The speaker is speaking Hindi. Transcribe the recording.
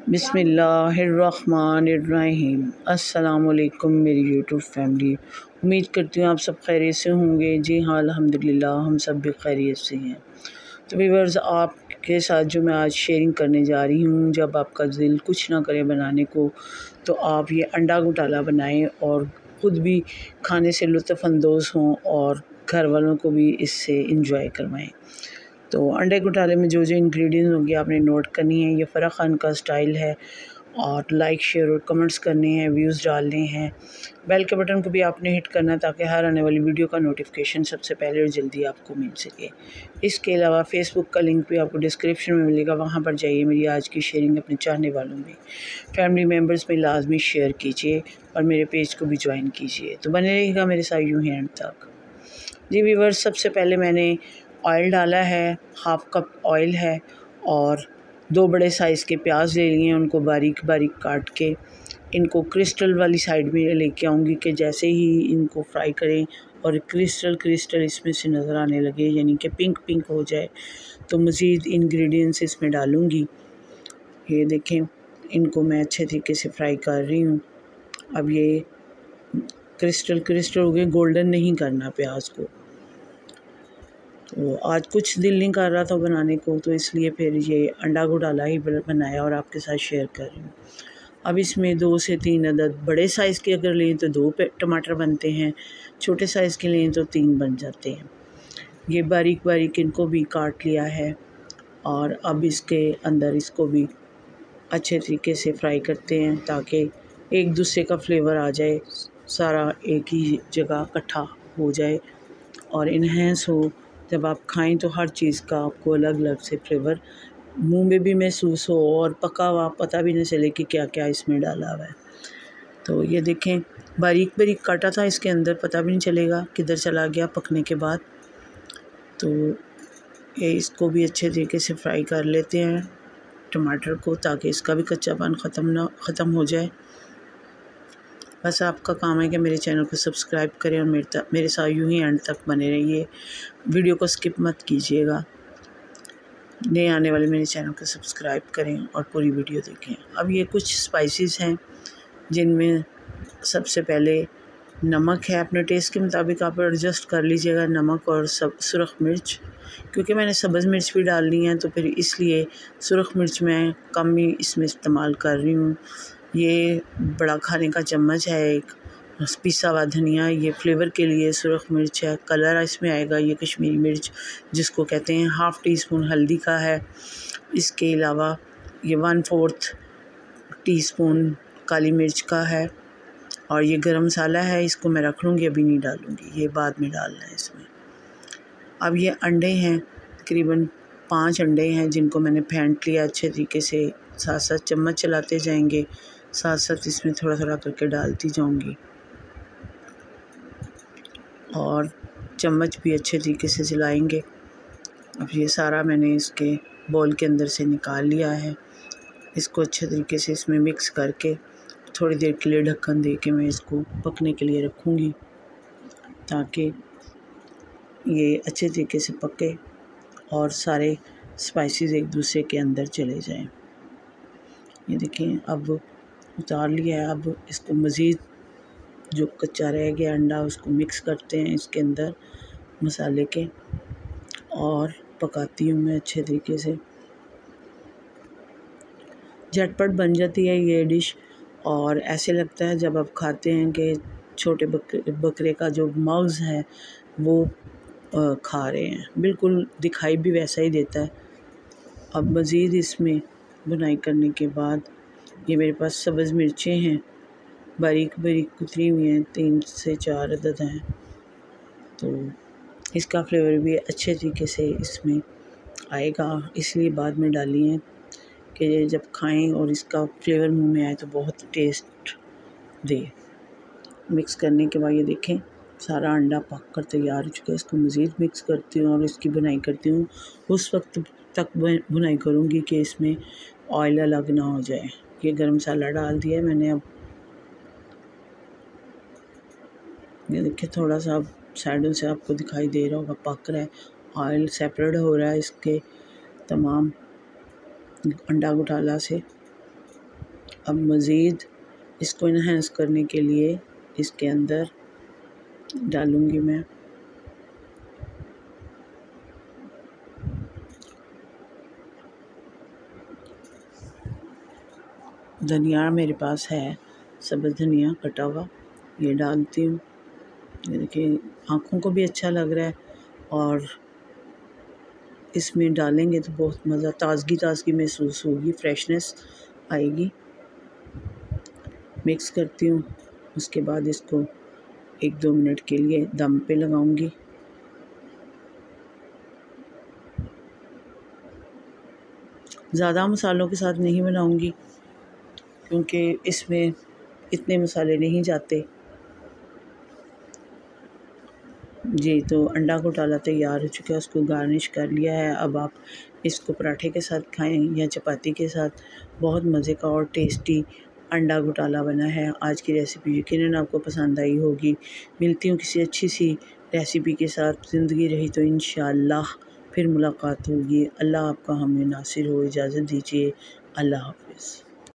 बिस्मिल्लाहिर्रहमानिर्रहीम। अस्सलामुअलैकुम मेरी यूट्यूब फैमिली। उम्मीद करती हूँ आप सब खैरियत से होंगे। जी हाँ, अल्हम्दुलिल्लाह हम सब भी खैरियत से हैं। तो व्यूअर्स, आपके साथ जो मैं आज शेयरिंग करने जा रही हूँ, जब आपका दिल कुछ ना करे बनाने को तो आप ये अंडा घोटाला बनाएं और ख़ुद भी खाने से लुत्फ़अंदोज़ हों और घर वालों को भी इससे इंजॉय करवाएं। तो अंडे घोटाले में जो जो इंग्रेडिएंट्स होंगे आपने नोट करनी है। ये फ़रा खान का स्टाइल है और लाइक शेयर और कमेंट्स करने हैं, व्यूज़ डालने हैं। बेल के बटन को भी आपने हिट करना है ताकि हर आने वाली वीडियो का नोटिफिकेशन सबसे पहले और जल्दी आपको मिल सके। इसके अलावा फेसबुक का लिंक भी आपको डिस्क्रिप्शन में मिलेगा, वहाँ पर जाइए। मेरी आज की शेयरिंग अपने चाहने वालों में, फैमिली मेम्बर्स में लाजमी शेयर कीजिए और मेरे पेज को भी ज्वाइन कीजिए। तो बने रहेगा मेरे साथ यूँ ही एंड तक। जी व्यूअर्स, सबसे पहले मैंने ऑयल डाला है, हाफ़ कप ऑयल है और 2 बड़े साइज़ के प्याज ले लिए हैं। उनको बारीक बारीक काट के इनको क्रिस्टल वाली साइड में लेके आऊँगी कि जैसे ही इनको फ्राई करें और क्रिस्टल इसमें से नज़र आने लगे, यानी कि पिंक पिंक हो जाए, तो मज़ीद इंग्रेडिएंट्स इसमें डालूँगी। ये देखें, इनको मैं अच्छे तरीके से फ्राई कर रही हूँ। अब ये क्रिस्टल हो गए, गोल्डन नहीं करना प्याज को। तो आज कुछ दिल नहीं कर रहा था बनाने को, तो इसलिए फिर ये अंडा घोटाला ही बनाया और आपके साथ शेयर कर रही हूँ। अब इसमें 2 से 3 अदद बड़े साइज़ के अगर लें तो 2 टमाटर बनते हैं, छोटे साइज़ के लें तो 3 बन जाते हैं। ये बारीक बारीक इनको भी काट लिया है और अब इसके अंदर इसको भी अच्छे तरीके से फ्राई करते हैं ताकि एक दूसरे का फ्लेवर आ जाए, सारा एक ही जगह इकट्ठा हो जाए और इन्हेंस हो। जब आप खाएं तो हर चीज़ का आपको अलग अलग से फ्लेवर मुंह में भी महसूस हो और पका हुआ पता भी न चले कि क्या क्या इसमें डाला हुआ है। तो ये देखें, बारीक बारीक काटा था, इसके अंदर पता भी नहीं चलेगा किधर चला गया पकने के बाद। तो ये इसको भी अच्छे तरीके से फ्राई कर लेते हैं टमाटर को, ताकि इसका भी कच्चापन ख़त्म हो जाए। बस आपका काम है कि मेरे चैनल को सब्सक्राइब करें और मेरे साथ यूँ ही एंड तक बने रहिए। वीडियो को स्किप मत कीजिएगा। नए आने वाले मेरे चैनल को सब्सक्राइब करें और पूरी वीडियो देखें। अब ये कुछ स्पाइसेस हैं जिनमें सबसे पहले नमक है। अपने टेस्ट के मुताबिक आप एडजस्ट कर लीजिएगा नमक और सुरख मिर्च, क्योंकि मैंने सब्ज़ मिर्च भी डालनी है तो फिर इसलिए सुरख मिर्च मैं कम ही इसमें इस्तेमाल कर रही हूँ। ये बड़ा खाने का चम्मच है एक, पिसा हुआ धनिया, ये फ्लेवर के लिए सुरख मिर्च है। कलर इसमें आएगा ये कश्मीरी मिर्च जिसको कहते हैं। हाफ़ टी स्पून हल्दी का है। इसके अलावा ये 1/4 टीस्पून काली मिर्च का है और ये गरम मसाला है। इसको मैं रख लूँगी, अभी नहीं डालूँगी, ये बाद में डालना है इसमें। अब ये अंडे हैं, तकरीबन 5 अंडे हैं जिनको मैंने फेंट लिया अच्छे तरीके से। साथ साथ चम्मच चलाते जाएंगे, साथ साथ इसमें थोड़ा थोड़ा करके डालती जाऊँगी और चम्मच भी अच्छे तरीके से चलाएंगे। अब ये सारा मैंने इसके बोल के अंदर से निकाल लिया है। इसको अच्छे तरीके से इसमें मिक्स करके थोड़ी देर के लिए ढक्कन दे के मैं इसको पकने के लिए रखूँगी, ताकि ये अच्छे तरीके से पके और सारे स्पाइसेस एक दूसरे के अंदर चले जाएं। ये देखिए, अब उतार लिया है। अब इसको मज़ीद जो कच्चा रह गया अंडा उसको मिक्स करते हैं इसके अंदर मसाले के और पकाती हूँ मैं अच्छे तरीके से। झटपट बन जाती है ये डिश और ऐसे लगता है जब आप खाते हैं कि छोटे बकरे का जो मग़ज़ है वो खा रहे हैं, बिल्कुल दिखाई भी वैसा ही देता है। अब मज़ीद इसमें बुनाई करने के बाद ये मेरे पास सब्ज़ मिर्चें हैं, बारीक बारीक कुतरी हुई हैं, 3 से 4 अदद हैं। तो इसका फ्लेवर भी अच्छे तरीके से इसमें आएगा, इसलिए बाद में डाली हैं कि जब खाएं और इसका फ्लेवर मुंह में आए तो बहुत टेस्ट दे। मिक्स करने के बाद ये देखें, सारा अंडा पक कर तैयार हो चुका है। इसको मज़ीद मिक्स करती हूँ और इसकी बुनाई करती हूँ। उस वक्त तक बुनाई करूँगी कि इसमें ऑयल अलग ना हो जाए। ये गरम मसाला डाल दिया है मैंने। अब ये देखिए, थोड़ा सा अब साइडों से आपको दिखाई दे रहा होगा पक रहा है, ऑयल सेपरेट हो रहा है इसके तमाम अंडा घोटाला से। अब मज़ीद इसको इन्हेंस करने के लिए इसके अंदर डालूँगी मैं धनिया। मेरे पास है सब्ज़ धनिया कटा हुआ, ये डालती हूँ। ये देखिए आँखों को भी अच्छा लग रहा है और इसमें डालेंगे तो बहुत मज़ा, ताज़गी ताज़गी महसूस होगी, फ्रेशनेस आएगी। मिक्स करती हूँ, उसके बाद इसको 1-2 मिनट के लिए दम पे लगाऊंगी। ज़्यादा मसालों के साथ नहीं बनाऊंगी क्योंकि इसमें इतने मसाले नहीं जाते। जी, तो अंडा घोटाला तैयार हो चुका है, उसको गार्निश कर लिया है। अब आप इसको पराठे के साथ खाएं या चपाती के साथ, बहुत मज़े का और टेस्टी अंडा घोटाला बना है। आज की रेसिपी यकीनन आपको पसंद आई होगी। मिलती हूँ किसी अच्छी सी रेसिपी के साथ। ज़िंदगी रही तो इंशाअल्लाह फिर मुलाकात होगी। अल्लाह आपका हमें नासिर हो। इजाज़त दीजिए। अल्लाह हाफ़िज़।